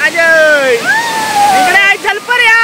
अजय इकडे झलपर्या.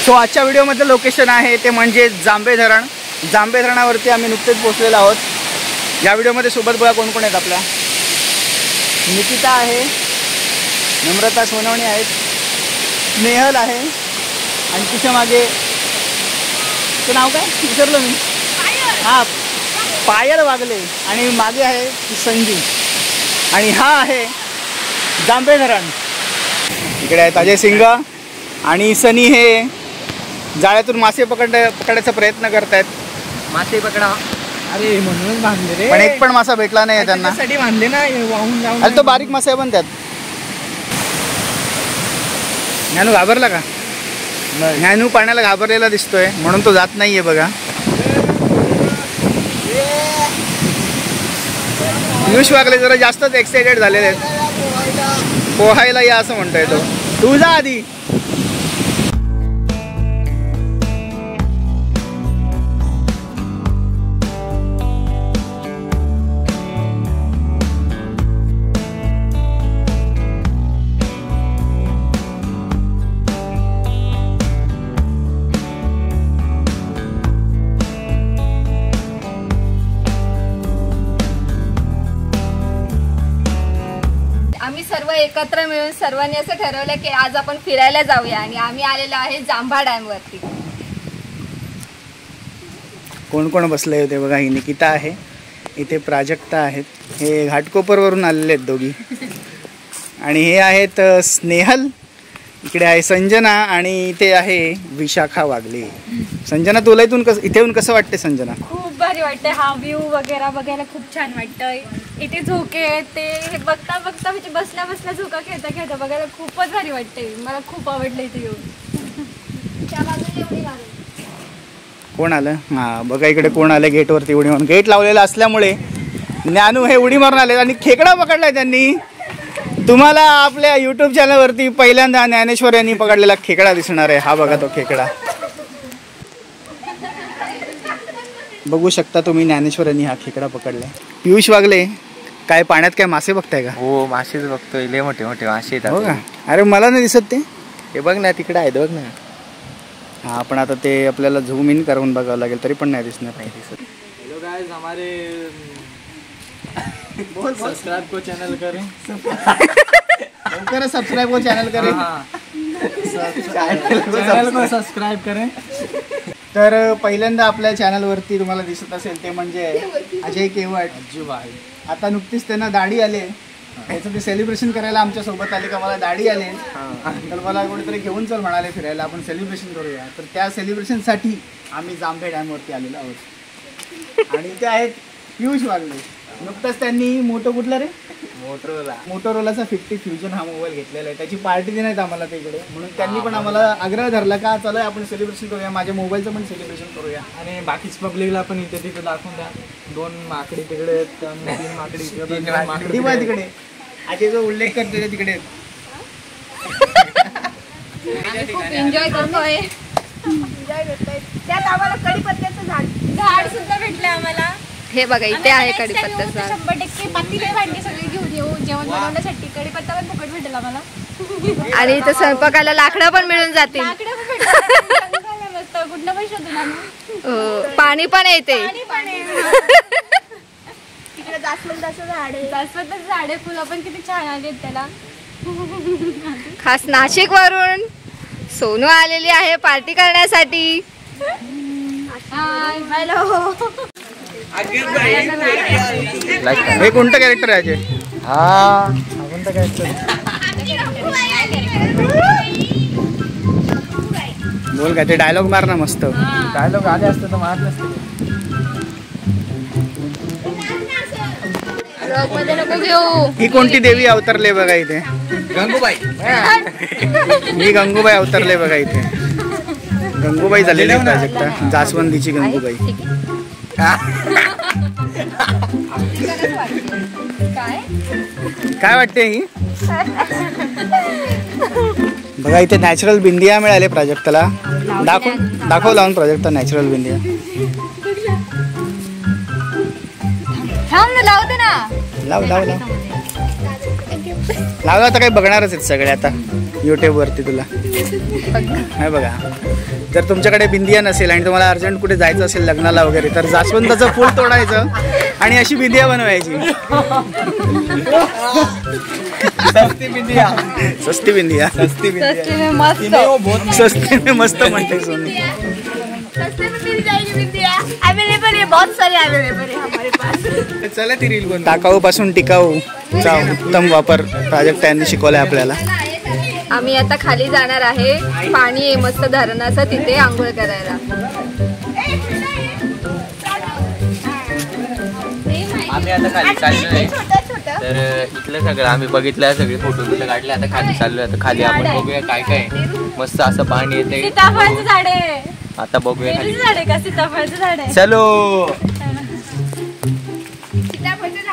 सो आजच्या व्हिडिओमधलं लोकेशन आहे ते म्हणजे जांभे धरण. जांभे धरणावरती आम्ही नुकतेच पोहोचलेलो आहोत. या व्हिडिओमध्ये सोबत बघा कोण कोण आहेत आपल्या. निकिता आहे, नम्रता सोनवणे आहेत, स्नेहल आहे आणि तिच्या मागे ते नाव काय विसरलो मी. हां पायल वागले. आणि मागे आहे संजू. आणि हा आहे जांभे धरण. इकडे आहेत अजय सिंग आणि सनी. हे जाळ्यातून मासे पकडायचा प्रयत्न करतायत. मासे पकडा. अरे म्हणूनच बांधले रे. पण एक पण मासा भेटला नाही त्यांना. साठी बांधले ना वाहून जाऊन. अरे तो बारीक मासा आहे पण त्यात. ज्ञानू घाबरला का? ज्ञानू पाण्याला घाबरलेला दिसतोय म्हणून तो जात नाहीये बघा. पियुष वागले जरा जास्तच एक्साइटेड झालेले आहेत. पोहायला या असं म्हणतोय तो. तू जा आधी. आम्ही सर्व एकत्र मिळून सर्वांनी असं ठरवलं की आज आपण फिरायला जाऊया आणि आम्ही आलेलो आहे जांभा डॅम वरती. कोण कोण बसले होते बघा. ही निकिता आहे, इथे प्राजक्ता आहेत. हे घाटकोपरवरून आलेले आहेत दोघी. आणि हे आहेत स्नेहल. इकडे आहे संजना आणि इथे आहे विशाखा वागले. संजना तुला इथून इथे येऊन कसं वाटते संजना? खूप भारी वाटतंय. हा व्ह्यू वगैरे बघायला खूप छान वाटतंय. इथे झोके ते बघता बघता म्हणजे बसल्या बसल्या झोका खेळता खेळता बघायला खूपच भारी वाटतंय. मला खूप आवडलं इथे येऊन. त्या बाजूला एवढी भारी. कोण आलं? हां बघा इकडे कोण आलं गेटवरती उडी मारून. गेट लावलेलं असल्यामुळे ज्ञानू हे उडी मारून आले आणि खेकडा पकडलाय त्यांनी. तुम्हाला आपल्या यूट्यूब चॅनलवरती पहिल्यांदा ज्ञानेश्वर यांनी पकडलेला खेकडा दिसणार आहे. हा बघा तो खेकडा बघू शकता तुम्ही. ज्ञानेश्वर यांनी हा खेकडा पकडलाय. पियुष वागले काय पाण्यात काय मासे बघताय का? हो मासेच बघतोय. लय मोठे मोठे मासे हो का? अरे मला नाही दिसत ते. हे बघ ना तिकडे आहेत बघ ना. हां पण आता ते आपल्याला झूम इन करून बघावं लागेल तरी पण नाही दिसणार. नाही दिसत. हेलो गाइस हमारे सब्सक्राइब को चैनल करें. सब्सक्राइब को चॅनल करें. चॅनल को सबस्क्राईब करें. तर पहिल्यांदा आपल्या चॅनलवरती तुम्हाला दिसत असेल ते म्हणजे अजय केवट. आता नुकतीच त्यांना दाढी आले. त्याचं ते सेलिब्रेशन करायला आमच्या सोबत आले का मला दाढी आले. तर मला कोणीतरी घेऊन चल म्हणाले फिरायला, आपण सेलिब्रेशन करूया. तर त्या सेलिब्रेशनसाठी आम्ही जांभे डॅमवरती आलेलो आहोत. आणि ते आहेत पियुष वागले. नुकताच त्यांनी कुठला रे मोटोरोलाचा 50 फ्युजन हा मोबाईल घेतलेला आहे. त्याची पार्टी देण्यात आम्हाला तिकडे म्हणून त्यांनी पण आम्हाला आग्रह धरला का चला आपण सेलिब्रेशन करूया, माझ्या मोबाईलचं पण सेलिब्रेशन करूया. आणि बाकीच पब्लिकला पण इथे तिथे दाखवून द्या. 2 माकडी तिकडे आहेत, 3 माकडी तिकडे. आधी जो उल्लेख करते तिकडे एन्जॉय करतोय. त्यात आम्हाला कढीपत्त्याचं झाड सुद्धा भेटलं आम्हाला. हे बघा इथे आहे कढीपत्त्याचं झाड. 100% पातेले भांडी सगळे घेऊन येऊ जेवण बनवण्यासाठी. कढीपत्ता पण फुकट भेटेल आम्हाला. आणि इथे स्वयंपाकाला लाकडं पण मिळून जातील. मस्त कुठलं पण शोधून आणू. पाणी पण येते. तिकडे जास्वंदाचं झाड आहे. जास्वंदाचं झाड आहे. फुलं पण किती छान आलेत त्याला. खास नाशिक वरून सोनू आलेली आहे पार्टी करण्यासाठी. हे कोणतं कॅरेक्टर आहे अजय? हा कोणतं कॅरेक्टर? बोल काय ते डायलॉग मार ना मस्त. डायलॉग आले असते तर मारले असते. ब्लॉग मध्ये नको घेऊ. ही कोणती देवी अवतरले बघा इथे. गंगूबाई. ही गंगूबाई अवतरले बघा इथे. गंगूबाई झालेली प्राजक्ता, जास्वंदीची गंगूबाई. काय वाटते ही. बघा इथे नॅचरल बिंदिया मिळाले प्राजक्ताला. दाखव लावून प्राजक्ता नॅचरल बिंदिया. लावते ना. लाव आता काही बघणारच आहेत सगळे आता युट्यूब वरती तुला. हे बघा, जर तुमच्याकडे बिंदिया नसेल आणि तुम्हाला अर्जंट कुठे जायचं असेल लग्नाला वगैरे, तर जास्वंदाचं फूल तोडायचं आणि अशी बिंदिया बनवायची. सस्ती बिंदिया. सस्ती बिंदिया. सस्ती बिंदिया. सस्ती में मस्त म्हणते सोनू. अवेलेबल है, बहुत सारे अवेलेबल है हमारे पास. चला ती रील बनवू. टाकाऊ पासून टिकाऊ चा उत्तम वापर प्राजक्ता यांनी शिकवलाय आपल्याला. आम्ही आता खाली जाणार आहे. पाणी आहे मस्त धरणाचं, तिथे आंघोळ करायला. आम्ही आता खाली चाललोय. तर इथलं सगळं आम्ही बघितलं, सगळे फोटो बिटो काढले. आता खाली चाललोय. आता खाली आपण बघूया काय काय मस्त असं पाणी येते. सीताफळाचं झाड आहे. आता बघूया खाली. झाड आहे का सीताफळाचं झाड आहे. चलो.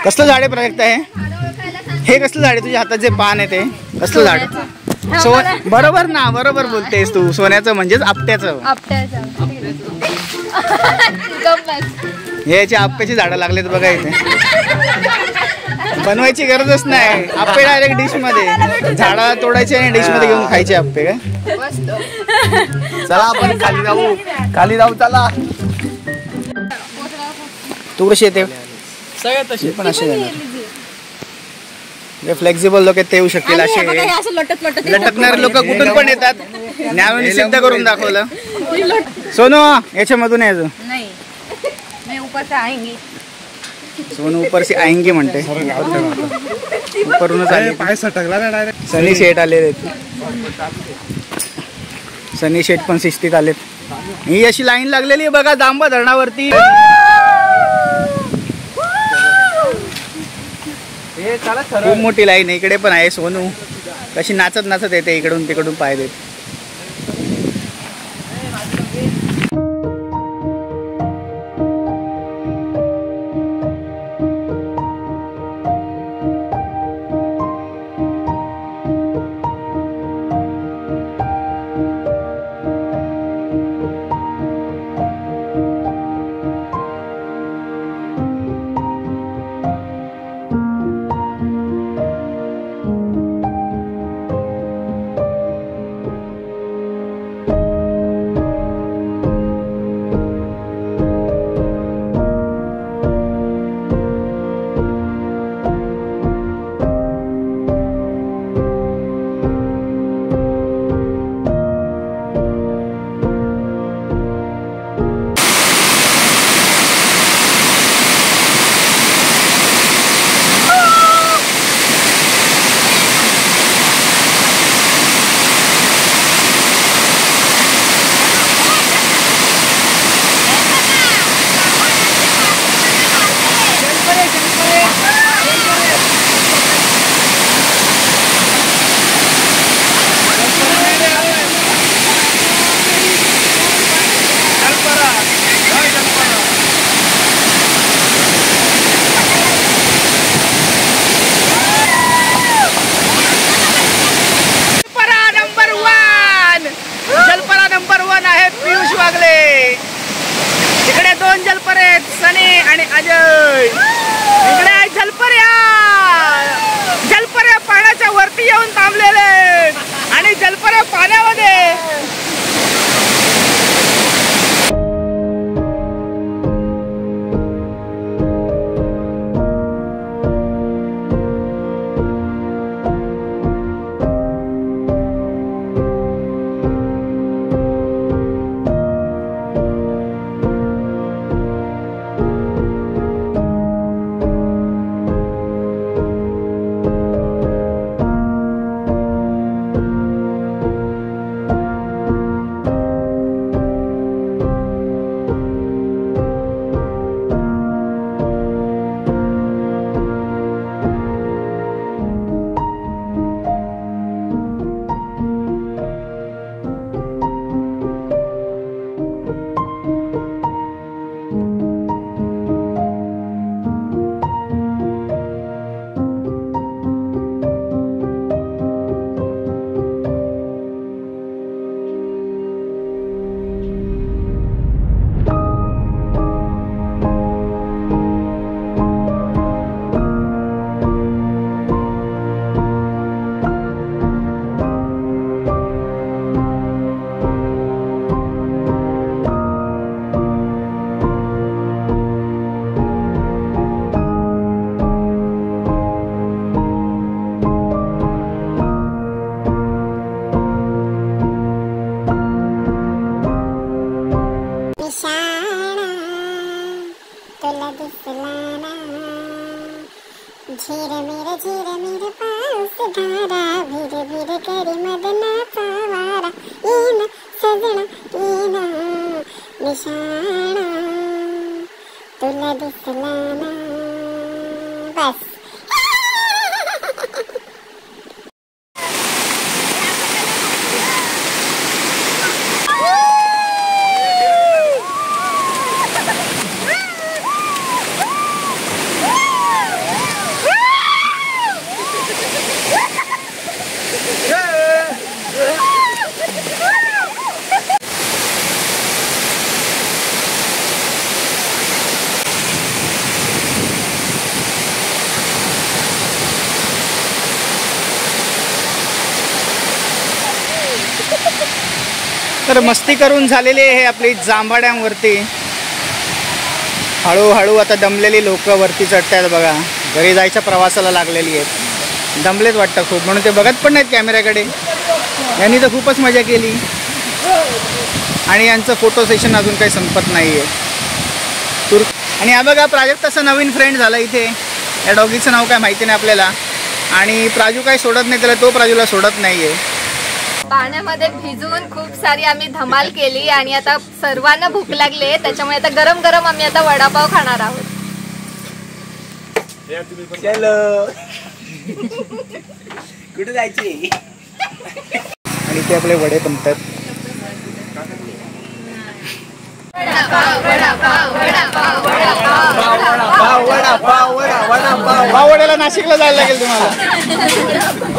कसलं झाड आहे प्राजक्ता हे. हे कसलं झाड आहे तुझ्या हातात जे पान आहे ते कसलं झाड. बरोबर ना, बरोबर बोलतेस तू. सोन्याचं म्हणजेच आपट्याचं. हे याची आप्याची झाडं लागलेत बघा इथे. बनवायची गरजच नाही. आप्पे डायरेक्ट डिश मध्ये, झाडा तोडायचे आणि डिश मध्ये घेऊन खायचे आप्पे. काय चला आपण खाली जाऊ चला. तू कशी येते. सगळ्यात तशी पण असे जे फ्लेक्झिबल लोक आहेत ते येऊ शकतील. असे लटकणारे लोक कुठून पण येतात. न्यायाने सिद्ध करून दाखवलं. सोनू याच्यामधून यायचं. सोनू ऊपर से आएंगे म्हणते. उपरूनच आले. पाय सटकला ना डायरेक्ट. सनी शेठ आलेले. सनी शेठ पण शिस्तीत आलेत. ही अशी लाईन लागलेली आहे बघा जांबा धरणावरती. खूप मोठी लाईन इकडे पण आहे. सोनू कशी नाचत नाचत येते इकडून तिकडून पाय देत. झिर मिर पाऊस धारा भिर करी मदनाचा वारा येन सजना येन निशाणा तुला दिसला ना बस. तर मस्ती करून झालेली आहे आपली जांभाड्यांवरती. हळूहळू आता दमलेली लोक वरती चढतायत बघा. घरी जायच्या प्रवासाला लागलेली आहेत. दमलेच वाटतं खूप, म्हणून ते बघत पण नाहीत कॅमेऱ्याकडे. यांनी तर खूपच मजा केली आणि यांचं फोटो सेशन अजून काही संपत नाही आहे. आणि हा बघा प्राजक्त तसा नवीन फ्रेंड झाला इथे. या डॉगीचं नाव काय माहिती नाही आपल्याला. आणि प्राजू काही सोडत नाही त्याला, तो प्राजूला सोडत नाही आहे. पाण्यामध्ये भिजून खूप सारी आम्ही धमाल केली आणि आता सर्वांना भूक लागली, त्याच्यामुळे आता गरम गरम आम्ही आता वडापाव खाणार आहोत. कुठे जायची? आणि ते आपले वडे बनतात. वड्याला नाशिकला जायला लागेल तुम्हाला.